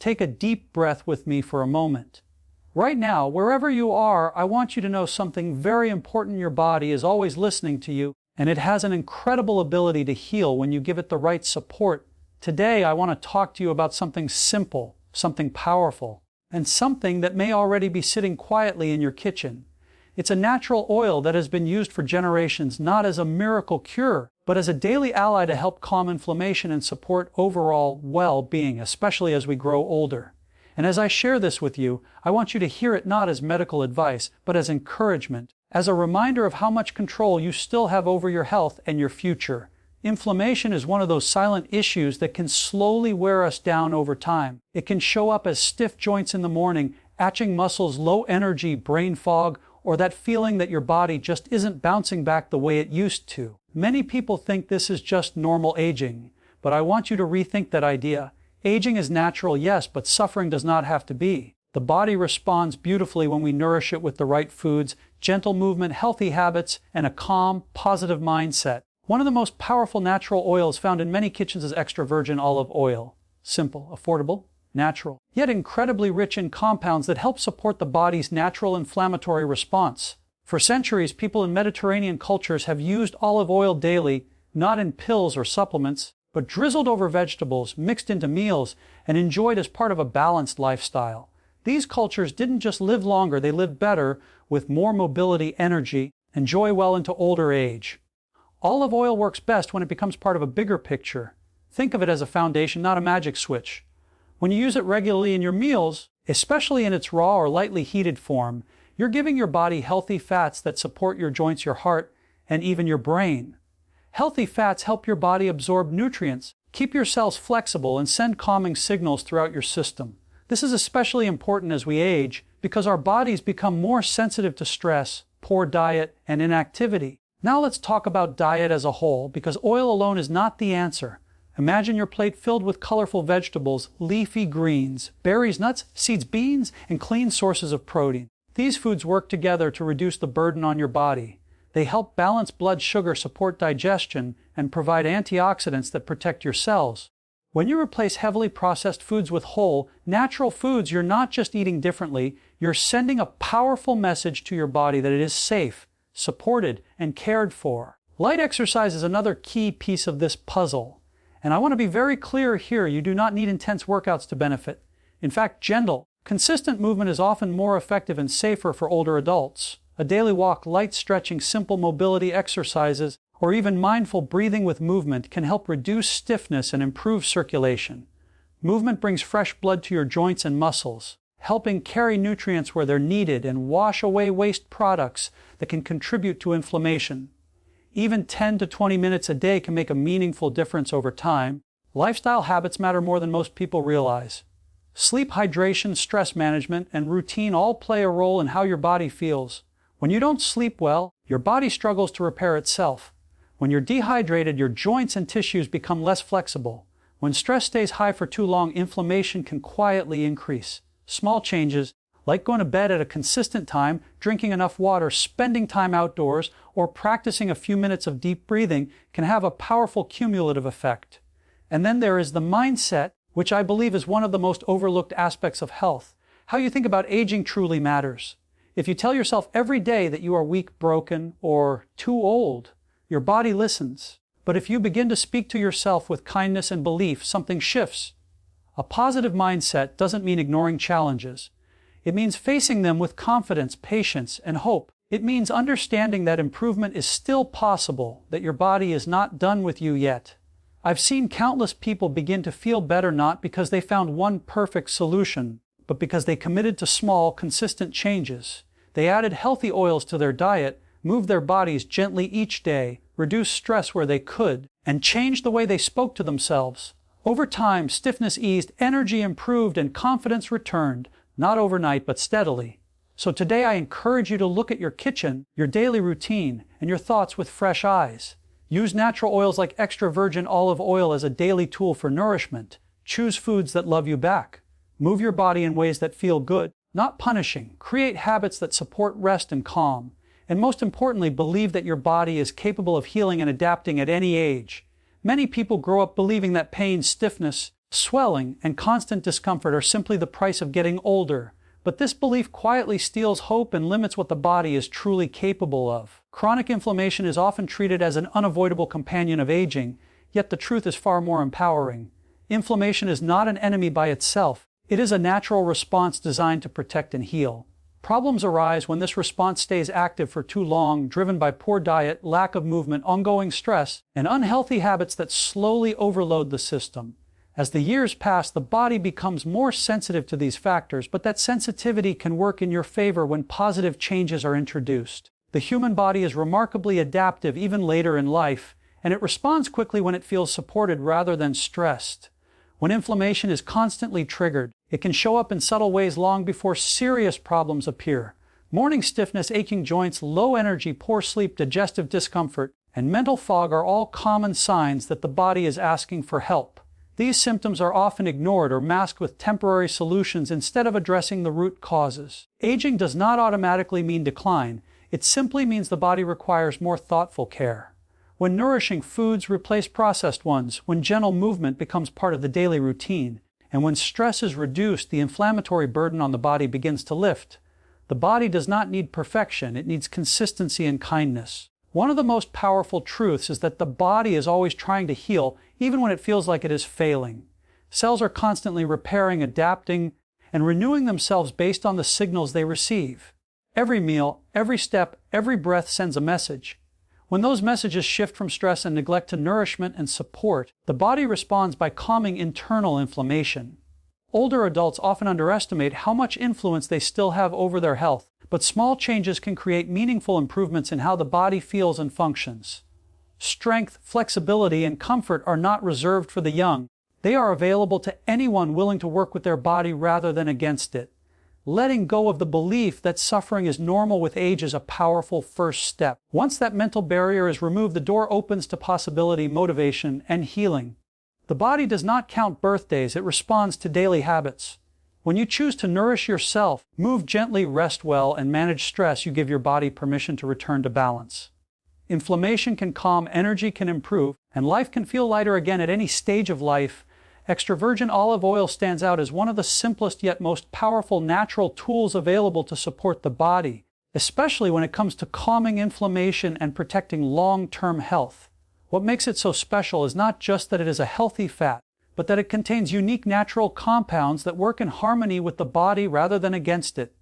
take a deep breath with me for a moment. Right now, wherever you are, I want you to know something very important. Your body is always listening to you, and it has an incredible ability to heal when you give it the right support. Today, I want to talk to you about something simple, something powerful, and something that may already be sitting quietly in your kitchen. It's a natural oil that has been used for generations, not as a miracle cure, but as a daily ally to help calm inflammation and support overall well-being, especially as we grow older. And as I share this with you, I want you to hear it not as medical advice, but as encouragement, as a reminder of how much control you still have over your health and your future. Inflammation is one of those silent issues that can slowly wear us down over time. It can show up as stiff joints in the morning, aching muscles, low energy, brain fog, or that feeling that your body just isn't bouncing back the way it used to. Many people think this is just normal aging, but I want you to rethink that idea. Aging is natural, yes, but suffering does not have to be. The body responds beautifully when we nourish it with the right foods, gentle movement, healthy habits, and a calm, positive mindset. One of the most powerful natural oils found in many kitchens is extra virgin olive oil. Simple, affordable, natural, yet incredibly rich in compounds that help support the body's natural inflammatory response. For centuries, people in Mediterranean cultures have used olive oil daily, not in pills or supplements, but drizzled over vegetables, mixed into meals, and enjoyed as part of a balanced lifestyle. These cultures didn't just live longer, they lived better, with more mobility, energy, and joy well into older age. Olive oil works best when it becomes part of a bigger picture. Think of it as a foundation, not a magic switch. When you use it regularly in your meals, especially in its raw or lightly heated form, you're giving your body healthy fats that support your joints, your heart, and even your brain. Healthy fats help your body absorb nutrients, keep your cells flexible, and send calming signals throughout your system. This is especially important as we age because our bodies become more sensitive to stress, poor diet, and inactivity. Now let's talk about diet as a whole, because oil alone is not the answer. Imagine your plate filled with colorful vegetables, leafy greens, berries, nuts, seeds, beans, and clean sources of protein. These foods work together to reduce the burden on your body. They help balance blood sugar, support digestion, and provide antioxidants that protect your cells. When you replace heavily processed foods with whole, natural foods, you're not just eating differently, you're sending a powerful message to your body that it is safe, supported, and cared for. Light exercise is another key piece of this puzzle. And I want to be very clear here, you do not need intense workouts to benefit. In fact, gentle, consistent movement is often more effective and safer for older adults. A daily walk, light stretching, simple mobility exercises, or even mindful breathing with movement can help reduce stiffness and improve circulation. Movement brings fresh blood to your joints and muscles, helping carry nutrients where they're needed and wash away waste products that can contribute to inflammation. Even 10 to 20 minutes a day can make a meaningful difference over time. Lifestyle habits matter more than most people realize. Sleep, hydration, stress management, and routine all play a role in how your body feels. When you don't sleep well, your body struggles to repair itself. When you're dehydrated, your joints and tissues become less flexible. When stress stays high for too long, inflammation can quietly increase. Small changes, like going to bed at a consistent time, drinking enough water, spending time outdoors, or practicing a few minutes of deep breathing, can have a powerful cumulative effect. And then there is the mindset, which I believe is one of the most overlooked aspects of health. How you think about aging truly matters. If you tell yourself every day that you are weak, broken, or too old, your body listens. But if you begin to speak to yourself with kindness and belief, something shifts. A positive mindset doesn't mean ignoring challenges. It means facing them with confidence, patience, and hope. It means understanding that improvement is still possible, that your body is not done with you yet. I've seen countless people begin to feel better not because they found one perfect solution, but because they committed to small, consistent changes. They added healthy oils to their diet, moved their bodies gently each day, reduced stress where they could, and changed the way they spoke to themselves. Over time, stiffness eased, energy improved, and confidence returned, not overnight, but steadily. So today I encourage you to look at your kitchen, your daily routine, and your thoughts with fresh eyes. Use natural oils like extra virgin olive oil as a daily tool for nourishment. Choose foods that love you back. Move your body in ways that feel good, not punishing. Create habits that support rest and calm. And most importantly, believe that your body is capable of healing and adapting at any age. Many people grow up believing that pain, stiffness, Swelling and constant discomfort are simply the price of getting older, but this belief quietly steals hope and limits what the body is truly capable of. Chronic inflammation is often treated as an unavoidable companion of aging, yet the truth is far more empowering. Inflammation is not an enemy by itself. It is a natural response designed to protect and heal. Problems arise when this response stays active for too long, driven by poor diet, lack of movement, ongoing stress, and unhealthy habits that slowly overload the system. As the years pass, the body becomes more sensitive to these factors, but that sensitivity can work in your favor when positive changes are introduced. The human body is remarkably adaptive even later in life, and it responds quickly when it feels supported rather than stressed. When inflammation is constantly triggered, it can show up in subtle ways long before serious problems appear. Morning stiffness, aching joints, low energy, poor sleep, digestive discomfort, and mental fog are all common signs that the body is asking for help. These symptoms are often ignored or masked with temporary solutions instead of addressing the root causes. Aging does not automatically mean decline. It simply means the body requires more thoughtful care. When nourishing foods replace processed ones, when gentle movement becomes part of the daily routine, and when stress is reduced, the inflammatory burden on the body begins to lift. The body does not need perfection, it needs consistency and kindness. One of the most powerful truths is that the body is always trying to heal, even when it feels like it is failing. Cells are constantly repairing, adapting, and renewing themselves based on the signals they receive. Every meal, every step, every breath sends a message. When those messages shift from stress and neglect to nourishment and support, the body responds by calming internal inflammation. Older adults often underestimate how much influence they still have over their health, but small changes can create meaningful improvements in how the body feels and functions. Strength, flexibility, and comfort are not reserved for the young. They are available to anyone willing to work with their body rather than against it. Letting go of the belief that suffering is normal with age is a powerful first step. Once that mental barrier is removed, the door opens to possibility, motivation, and healing. The body does not count birthdays, it responds to daily habits. When you choose to nourish yourself, move gently, rest well, and manage stress, you give your body permission to return to balance. Inflammation can calm, energy can improve, and life can feel lighter again at any stage of life. Extra virgin olive oil stands out as one of the simplest yet most powerful natural tools available to support the body, especially when it comes to calming inflammation and protecting long-term health. What makes it so special is not just that it is a healthy fat, but that it contains unique natural compounds that work in harmony with the body rather than against it.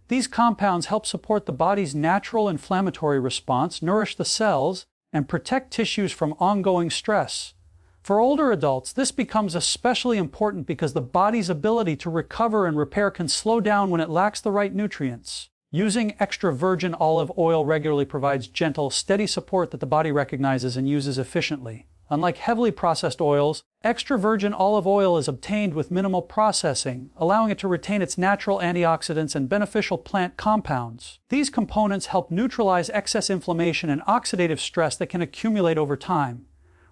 These compounds help support the body's natural inflammatory response, nourish the cells, and protect tissues from ongoing stress. For older adults, this becomes especially important because the body's ability to recover and repair can slow down when it lacks the right nutrients. Using extra virgin olive oil regularly provides gentle, steady support that the body recognizes and uses efficiently. Unlike heavily processed oils, extra virgin olive oil is obtained with minimal processing, allowing it to retain its natural antioxidants and beneficial plant compounds. These components help neutralize excess inflammation and oxidative stress that can accumulate over time.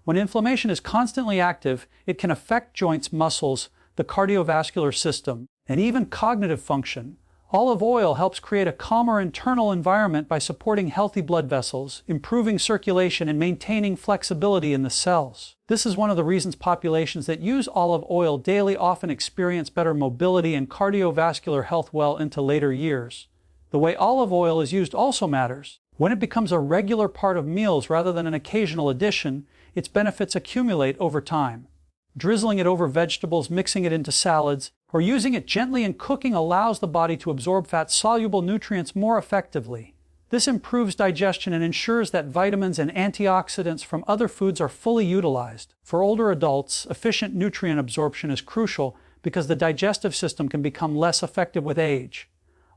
When inflammation is constantly active, it can affect joints, muscles, the cardiovascular system, and even cognitive function. Olive oil helps create a calmer internal environment by supporting healthy blood vessels, improving circulation, and maintaining flexibility in the cells. This is one of the reasons populations that use olive oil daily often experience better mobility and cardiovascular health well into later years. The way olive oil is used also matters. When it becomes a regular part of meals rather than an occasional addition, its benefits accumulate over time. Drizzling it over vegetables, mixing it into salads, or using it gently in cooking allows the body to absorb fat-soluble nutrients more effectively. This improves digestion and ensures that vitamins and antioxidants from other foods are fully utilized. For older adults, efficient nutrient absorption is crucial because the digestive system can become less effective with age.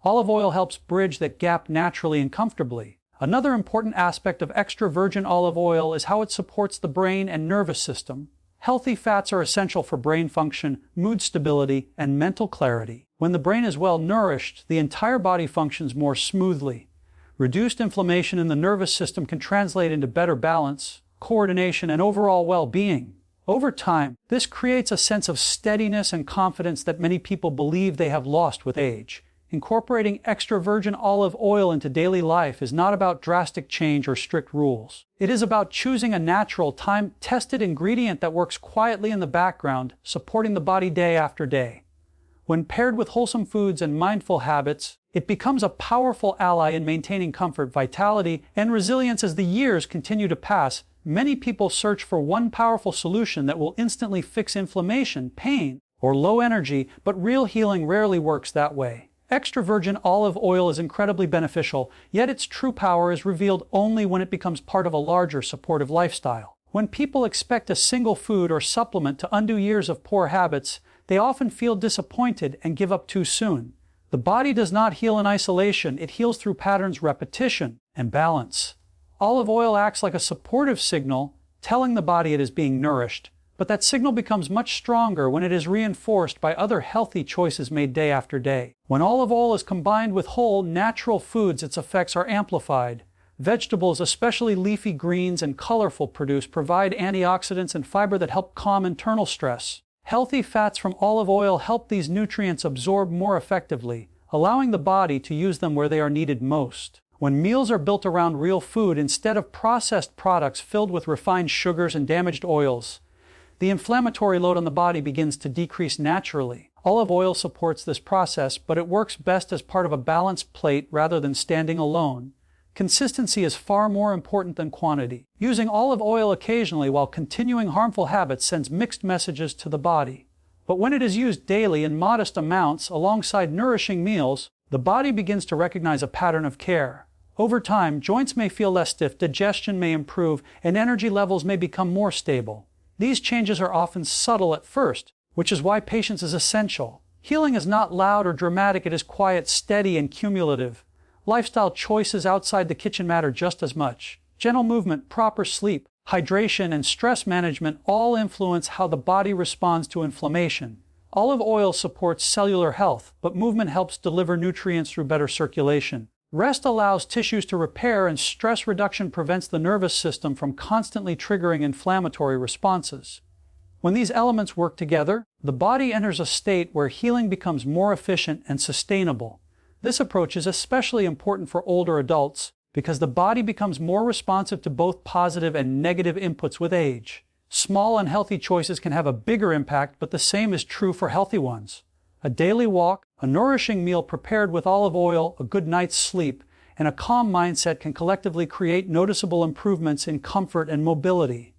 Olive oil helps bridge that gap naturally and comfortably. Another important aspect of extra virgin olive oil is how it supports the brain and nervous system. Healthy fats are essential for brain function, mood stability, and mental clarity. When the brain is well nourished, the entire body functions more smoothly. Reduced inflammation in the nervous system can translate into better balance, coordination, and overall well-being. Over time, this creates a sense of steadiness and confidence that many people believe they have lost with age. Incorporating extra virgin olive oil into daily life is not about drastic change or strict rules. It is about choosing a natural, time-tested ingredient that works quietly in the background, supporting the body day after day. When paired with wholesome foods and mindful habits, it becomes a powerful ally in maintaining comfort, vitality, and resilience. As the years continue to pass, many people search for one powerful solution that will instantly fix inflammation, pain, or low energy, but real healing rarely works that way. Extra virgin olive oil is incredibly beneficial, yet its true power is revealed only when it becomes part of a larger supportive lifestyle. When people expect a single food or supplement to undo years of poor habits, they often feel disappointed and give up too soon. The body does not heal in isolation, it heals through patterns, repetition, and balance. Olive oil acts like a supportive signal, telling the body it is being nourished, but that signal becomes much stronger when it is reinforced by other healthy choices made day after day. When olive oil is combined with whole, natural foods, its effects are amplified. Vegetables, especially leafy greens and colorful produce, provide antioxidants and fiber that help calm internal stress. Healthy fats from olive oil help these nutrients absorb more effectively, allowing the body to use them where they are needed most. When meals are built around real food instead of processed products filled with refined sugars and damaged oils, the inflammatory load on the body begins to decrease naturally. Olive oil supports this process, but it works best as part of a balanced plate rather than standing alone. Consistency is far more important than quantity. Using olive oil occasionally while continuing harmful habits sends mixed messages to the body. But when it is used daily in modest amounts alongside nourishing meals, the body begins to recognize a pattern of care. Over time, joints may feel less stiff, digestion may improve, and energy levels may become more stable. These changes are often subtle at first, which is why patience is essential. Healing is not loud or dramatic, it is quiet, steady, and cumulative. Lifestyle choices outside the kitchen matter just as much. Gentle movement, proper sleep, hydration, and stress management all influence how the body responds to inflammation. Olive oil supports cellular health, but movement helps deliver nutrients through better circulation. Rest allows tissues to repair, and stress reduction prevents the nervous system from constantly triggering inflammatory responses. When these elements work together, the body enters a state where healing becomes more efficient and sustainable. This approach is especially important for older adults because the body becomes more responsive to both positive and negative inputs with age. Small and healthy choices can have a bigger impact, but the same is true for healthy ones. A daily walk, a nourishing meal prepared with olive oil, a good night's sleep, and a calm mindset can collectively create noticeable improvements in comfort and mobility.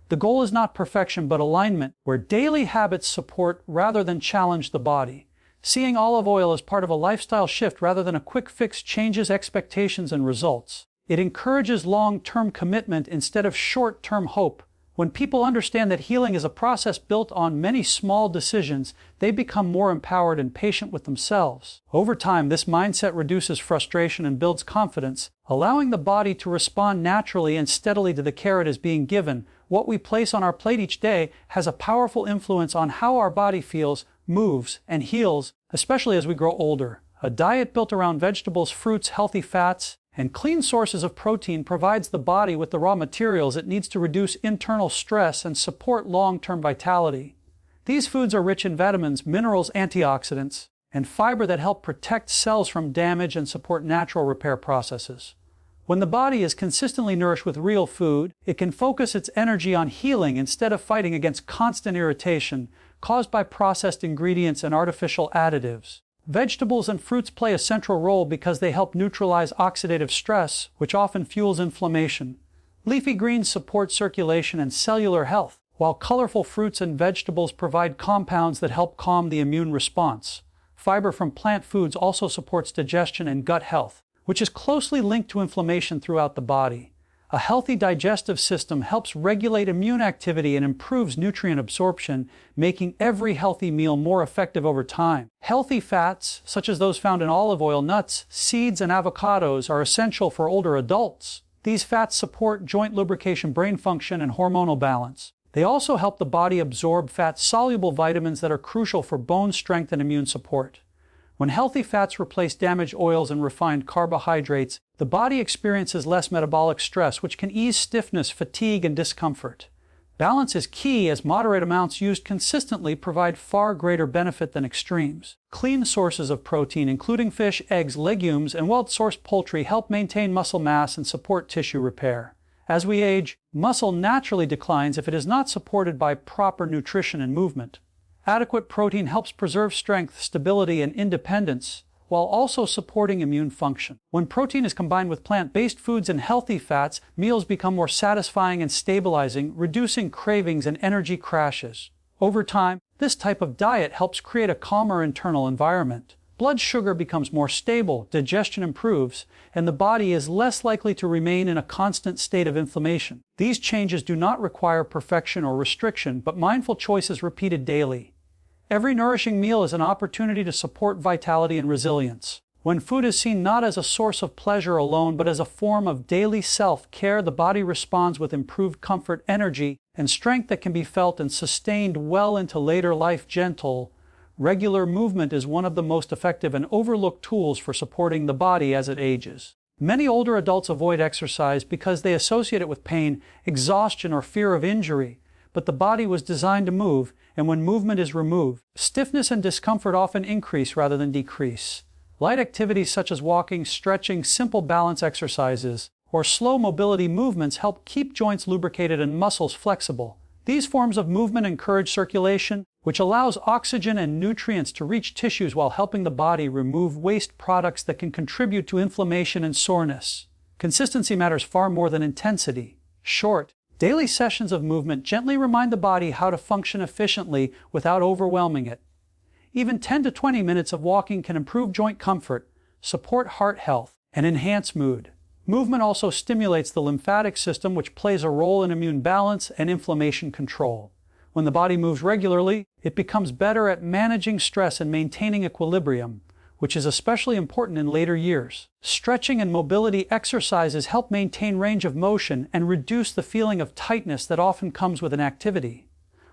The goal is not perfection but alignment, where daily habits support rather than challenge the body. Seeing olive oil as part of a lifestyle shift rather than a quick fix changes expectations and results. It encourages long-term commitment instead of short-term hope. When people understand that healing is a process built on many small decisions, they become more empowered and patient with themselves. Over time, this mindset reduces frustration and builds confidence, allowing the body to respond naturally and steadily to the care it is being given. What we place on our plate each day has a powerful influence on how our body feels, moves, and heals, especially as we grow older. A diet built around vegetables, fruits, healthy fats, and clean sources of protein provides the body with the raw materials it needs to reduce internal stress and support long-term vitality. These foods are rich in vitamins, minerals, antioxidants, and fiber that help protect cells from damage and support natural repair processes. When the body is consistently nourished with real food, it can focus its energy on healing instead of fighting against constant irritation caused by processed ingredients and artificial additives. Vegetables and fruits play a central role because they help neutralize oxidative stress, which often fuels inflammation. Leafy greens support circulation and cellular health, while colorful fruits and vegetables provide compounds that help calm the immune response. Fiber from plant foods also supports digestion and gut health, which is closely linked to inflammation throughout the body. A healthy digestive system helps regulate immune activity and improves nutrient absorption, making every healthy meal more effective over time. Healthy fats, such as those found in olive oil, nuts, seeds, and avocados, are essential for older adults. These fats support joint lubrication, brain function, and hormonal balance. They also help the body absorb fat-soluble vitamins that are crucial for bone strength and immune support. When healthy fats replace damaged oils and refined carbohydrates, the body experiences less metabolic stress, which can ease stiffness, fatigue, and discomfort. Balance is key, as moderate amounts used consistently provide far greater benefit than extremes. Clean sources of protein, including fish, eggs, legumes, and well-sourced poultry, help maintain muscle mass and support tissue repair. As we age, muscle naturally declines if it is not supported by proper nutrition and movement. Adequate protein helps preserve strength, stability, and independence, while also supporting immune function. When protein is combined with plant-based foods and healthy fats, meals become more satisfying and stabilizing, reducing cravings and energy crashes. Over time, this type of diet helps create a calmer internal environment. Blood sugar becomes more stable, digestion improves, and the body is less likely to remain in a constant state of inflammation. These changes do not require perfection or restriction, but mindful choices repeated daily. Every nourishing meal is an opportunity to support vitality and resilience. When food is seen not as a source of pleasure alone, but as a form of daily self-care, the body responds with improved comfort, energy, and strength that can be felt and sustained well into later life. Gentle, regular movement is one of the most effective and overlooked tools for supporting the body as it ages. Many older adults avoid exercise because they associate it with pain, exhaustion, or fear of injury. But the body was designed to move, and when movement is removed, stiffness and discomfort often increase rather than decrease. Light activities such as walking, stretching, simple balance exercises, or slow mobility movements help keep joints lubricated and muscles flexible. These forms of movement encourage circulation, which allows oxygen and nutrients to reach tissues while helping the body remove waste products that can contribute to inflammation and soreness. Consistency matters far more than intensity. Short, daily sessions of movement gently remind the body how to function efficiently without overwhelming it. Even 10 to 20 minutes of walking can improve joint comfort, support heart health, and enhance mood. Movement also stimulates the lymphatic system, which plays a role in immune balance and inflammation control. When the body moves regularly, it becomes better at managing stress and maintaining equilibrium, which is especially important in later years. Stretching and mobility exercises help maintain range of motion and reduce the feeling of tightness that often comes with an activity.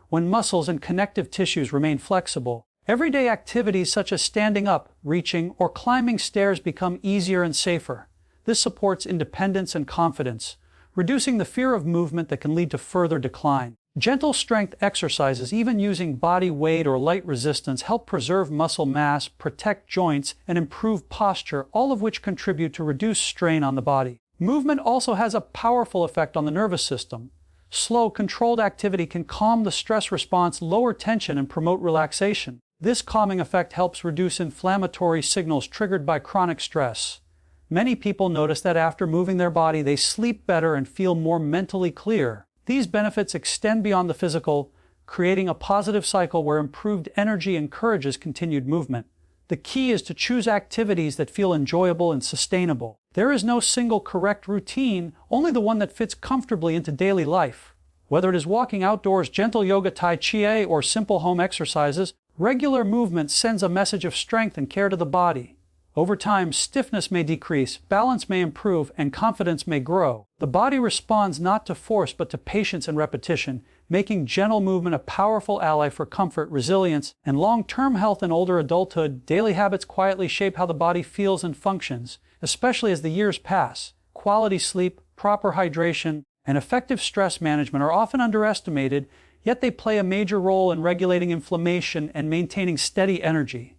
When muscles and connective tissues remain flexible, everyday activities such as standing up, reaching, or climbing stairs become easier and safer. This supports independence and confidence, reducing the fear of movement that can lead to further decline. Gentle strength exercises, even using body weight or light resistance, help preserve muscle mass, protect joints, and improve posture, all of which contribute to reduced strain on the body. Movement also has a powerful effect on the nervous system. Slow, controlled activity can calm the stress response, lower tension, and promote relaxation. This calming effect helps reduce inflammatory signals triggered by chronic stress. Many people notice that after moving their body, they sleep better and feel more mentally clear. These benefits extend beyond the physical, creating a positive cycle where improved energy encourages continued movement. The key is to choose activities that feel enjoyable and sustainable. There is no single correct routine, only the one that fits comfortably into daily life. Whether it is walking outdoors, gentle yoga, tai chi, or simple home exercises, regular movement sends a message of strength and care to the body. Over time, stiffness may decrease, balance may improve, and confidence may grow. The body responds not to force but to patience and repetition, making gentle movement a powerful ally for comfort, resilience, and long-term health in older adulthood. Daily habits quietly shape how the body feels and functions, especially as the years pass. Quality sleep, proper hydration, and effective stress management are often underestimated, yet they play a major role in regulating inflammation and maintaining steady energy.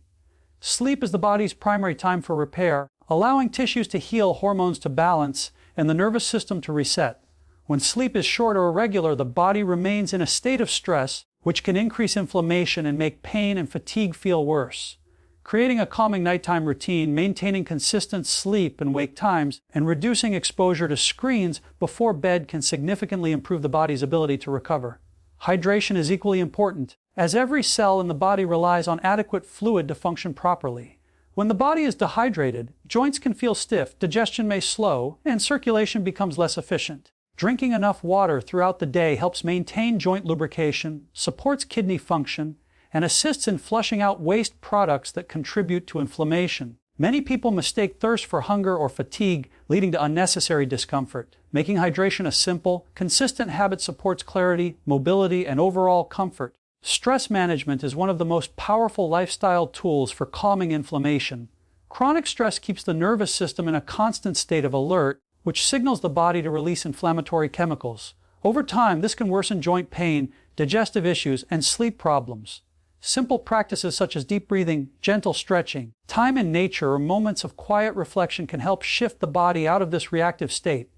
Sleep is the body's primary time for repair, allowing tissues to heal, hormones to balance, and the nervous system to reset. When sleep is short or irregular, the body remains in a state of stress, which can increase inflammation and make pain and fatigue feel worse. Creating a calming nighttime routine, maintaining consistent sleep and wake times, and reducing exposure to screens before bed can significantly improve the body's ability to recover. Hydration is equally important, as every cell in the body relies on adequate fluid to function properly. When the body is dehydrated, joints can feel stiff, digestion may slow, and circulation becomes less efficient. Drinking enough water throughout the day helps maintain joint lubrication, supports kidney function, and assists in flushing out waste products that contribute to inflammation. Many people mistake thirst for hunger or fatigue, leading to unnecessary discomfort. Making hydration a simple, consistent habit supports clarity, mobility, and overall comfort. Stress management is one of the most powerful lifestyle tools for calming inflammation. Chronic stress keeps the nervous system in a constant state of alert, which signals the body to release inflammatory chemicals. Over time, this can worsen joint pain, digestive issues, and sleep problems. Simple practices such as deep breathing, gentle stretching, time in nature, or moments of quiet reflection can help shift the body out of this reactive state.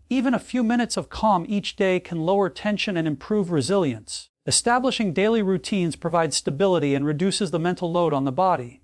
Even a few minutes of calm each day can lower tension and improve resilience. Establishing daily routines provides stability and reduces the mental load on the body.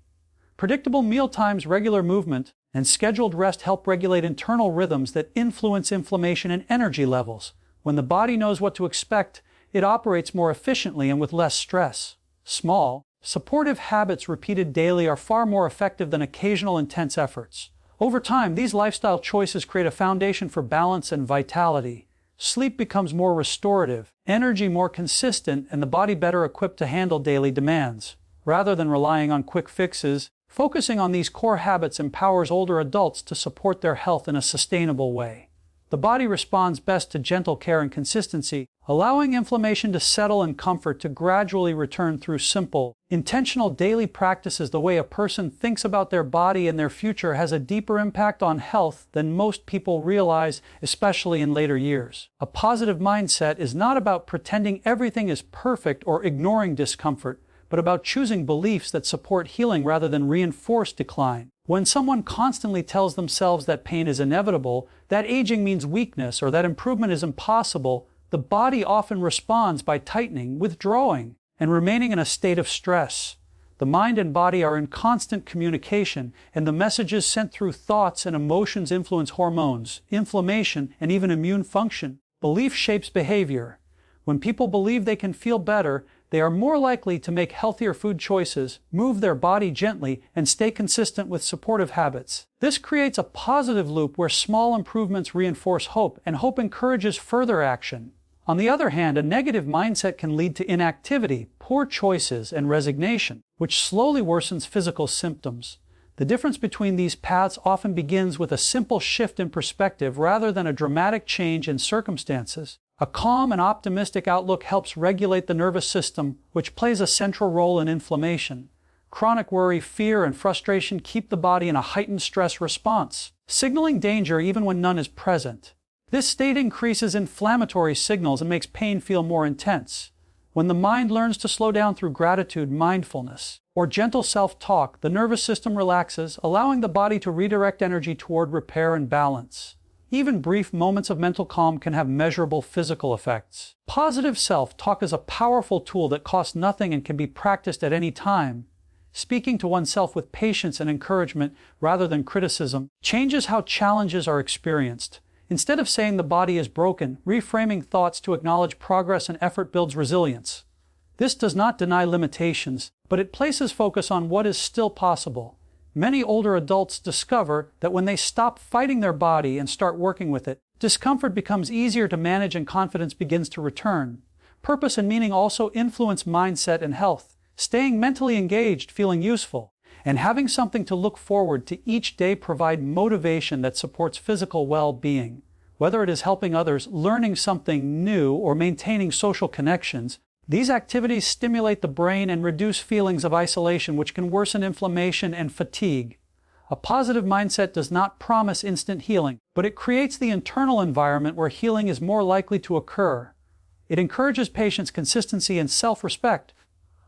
Predictable meal times, regular movement, and scheduled rest help regulate internal rhythms that influence inflammation and energy levels. When the body knows what to expect, it operates more efficiently and with less stress. Small, supportive habits repeated daily are far more effective than occasional intense efforts. Over time, these lifestyle choices create a foundation for balance and vitality. Sleep becomes more restorative, energy more consistent, and the body better equipped to handle daily demands. Rather than relying on quick fixes, focusing on these core habits empowers older adults to support their health in a sustainable way. The body responds best to gentle care and consistency, allowing inflammation to settle and comfort to gradually return through simple, intentional daily practices. The way a person thinks about their body and their future has a deeper impact on health than most people realize, especially in later years. A positive mindset is not about pretending everything is perfect or ignoring discomfort, but about choosing beliefs that support healing rather than reinforce decline. When someone constantly tells themselves that pain is inevitable, that aging means weakness, or that improvement is impossible, the body often responds by tightening, withdrawing, and remaining in a state of stress. The mind and body are in constant communication, and the messages sent through thoughts and emotions influence hormones, inflammation, and even immune function. Belief shapes behavior. When people believe they can feel better, they are more likely to make healthier food choices, move their body gently, and stay consistent with supportive habits. This creates a positive loop where small improvements reinforce hope, and hope encourages further action. On the other hand, a negative mindset can lead to inactivity, poor choices, and resignation, which slowly worsens physical symptoms. The difference between these paths often begins with a simple shift in perspective rather than a dramatic change in circumstances. A calm and optimistic outlook helps regulate the nervous system, which plays a central role in inflammation. Chronic worry, fear, and frustration keep the body in a heightened stress response, signaling danger even when none is present. This state increases inflammatory signals and makes pain feel more intense. When the mind learns to slow down through gratitude, mindfulness, or gentle self-talk, the nervous system relaxes, allowing the body to redirect energy toward repair and balance. Even brief moments of mental calm can have measurable physical effects. Positive self-talk is a powerful tool that costs nothing and can be practiced at any time. Speaking to oneself with patience and encouragement rather than criticism changes how challenges are experienced. Instead of saying the body is broken, reframing thoughts to acknowledge progress and effort builds resilience. This does not deny limitations, but it places focus on what is still possible. Many older adults discover that when they stop fighting their body and start working with it, discomfort becomes easier to manage and confidence begins to return. Purpose and meaning also influence mindset and health. Staying mentally engaged, feeling useful, and having something to look forward to each day provide motivation that supports physical well-being. Whether it is helping others, learning something new, or maintaining social connections, these activities stimulate the brain and reduce feelings of isolation, which can worsen inflammation and fatigue. A positive mindset does not promise instant healing, but it creates the internal environment where healing is more likely to occur. It encourages patience, consistency, and self-respect.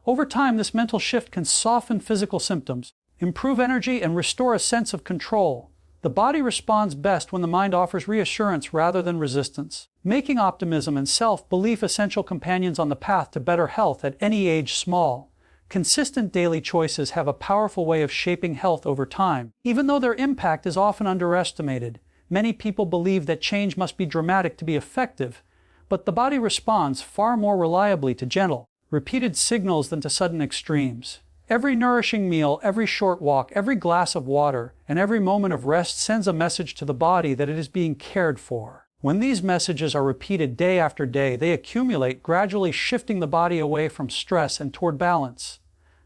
Over time, this mental shift can soften physical symptoms, improve energy, and restore a sense of control. The body responds best when the mind offers reassurance rather than resistance, making optimism and self-belief essential companions on the path to better health at any age. Small, consistent daily choices have a powerful way of shaping health over time. Even though their impact is often underestimated, many people believe that change must be dramatic to be effective, but the body responds far more reliably to gentle, repeated signals than to sudden extremes. Every nourishing meal, every short walk, every glass of water, and every moment of rest sends a message to the body that it is being cared for. When these messages are repeated day after day, they accumulate, gradually shifting the body away from stress and toward balance.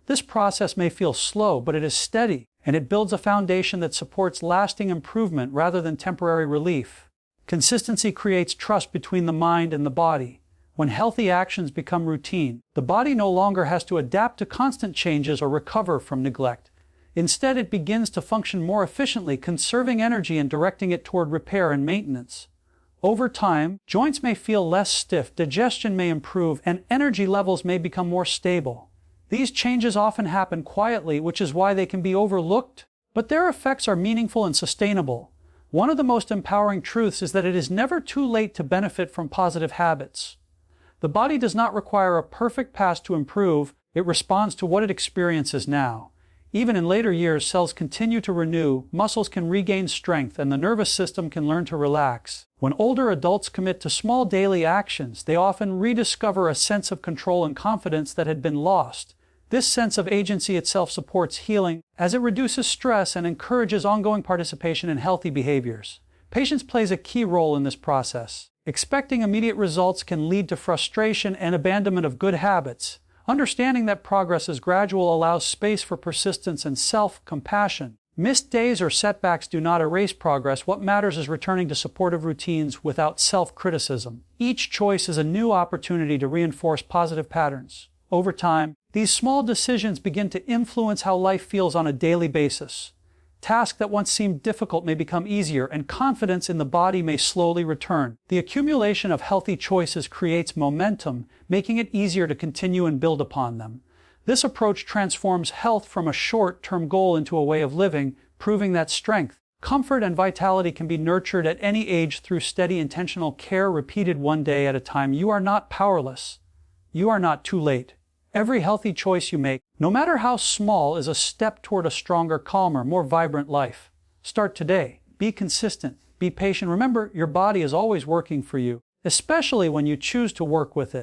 This process may feel slow, but it is steady, and it builds a foundation that supports lasting improvement rather than temporary relief. Consistency creates trust between the mind and the body. When healthy actions become routine, the body no longer has to adapt to constant changes or recover from neglect. Instead, it begins to function more efficiently, conserving energy and directing it toward repair and maintenance. Over time, joints may feel less stiff, digestion may improve, and energy levels may become more stable. These changes often happen quietly, which is why they can be overlooked, but their effects are meaningful and sustainable. One of the most empowering truths is that it is never too late to benefit from positive habits. The body does not require a perfect past to improve, it responds to what it experiences now. Even in later years, cells continue to renew, muscles can regain strength, and the nervous system can learn to relax. When older adults commit to small daily actions, they often rediscover a sense of control and confidence that had been lost. This sense of agency itself supports healing, as it reduces stress and encourages ongoing participation in healthy behaviors. Patience plays a key role in this process. Expecting immediate results can lead to frustration and abandonment of good habits. Understanding that progress is gradual allows space for persistence and self-compassion. Missed days or setbacks do not erase progress. What matters is returning to supportive routines without self-criticism. Each choice is a new opportunity to reinforce positive patterns. Over time, these small decisions begin to influence how life feels on a daily basis. Tasks that once seemed difficult may become easier, and confidence in the body may slowly return. The accumulation of healthy choices creates momentum, making it easier to continue and build upon them. This approach transforms health from a short-term goal into a way of living, proving that strength, comfort, and vitality can be nurtured at any age through steady, intentional care repeated one day at a time. You are not powerless. You are not too late. Every healthy choice you make, no matter how small, is a step toward a stronger, calmer, more vibrant life. Start today. Be consistent. Be patient. Remember, your body is always working for you, especially when you choose to work with it.